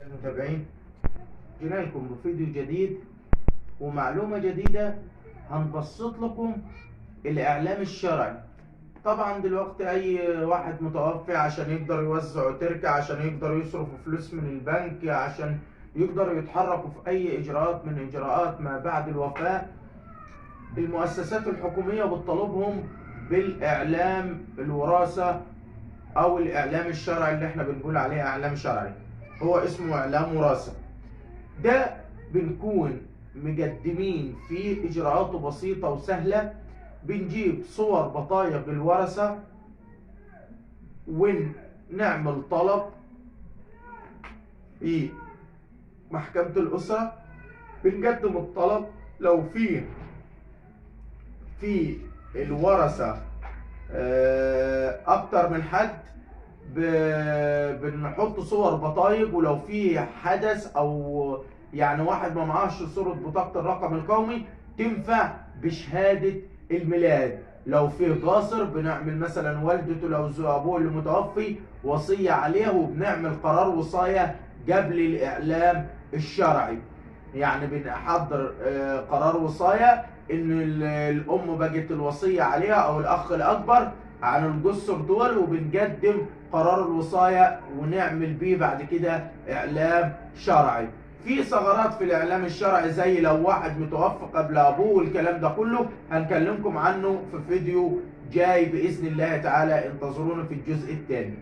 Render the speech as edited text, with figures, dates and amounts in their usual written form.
المتابعين، جينا لكم بفيديو جديد ومعلومة جديدة. هنبسط لكم الإعلام الشرعي. طبعا دلوقتي أي واحد متوفي عشان يقدر يوزعوا تركة، عشان يقدروا يصرفوا فلوس من البنك، عشان يقدروا يتحركوا في أي إجراءات من إجراءات ما بعد الوفاة، المؤسسات الحكومية بتطالبهم بالإعلام الوراثة أو الإعلام الشرعي اللي احنا بنقول عليه إعلام شرعي. هو اسمه إعلام وراثة. ده بنكون مقدمين فيه إجراءاته بسيطة وسهلة. بنجيب صور بطايق الورثة ونعمل طلب في محكمة الأسرة. بنقدم الطلب لو في الورثة أكتر من حد، بنحط صور بطايق، ولو في حدث او يعني واحد ما معاش صورة بطاقة الرقم القومي تنفع بشهادة الميلاد. لو في قاصر بنعمل مثلا والدته لو ابوه اللي متوفي وصية عليه، وبنعمل قرار وصاية قبل الإعلام الشرعي. يعني بنحضر قرار وصاية ان الام بقت الوصية عليها او الاخ الاكبر عن القصر دول، وبنقدم قرار الوصاية ونعمل بيه بعد كده إعلام شرعي. في ثغرات في الإعلام الشرعي زي لو واحد متوفى قبل أبوه والكلام ده كله هنكلمكم عنه في فيديو جاي بإذن الله تعالى. انتظرونا في الجزء الثاني.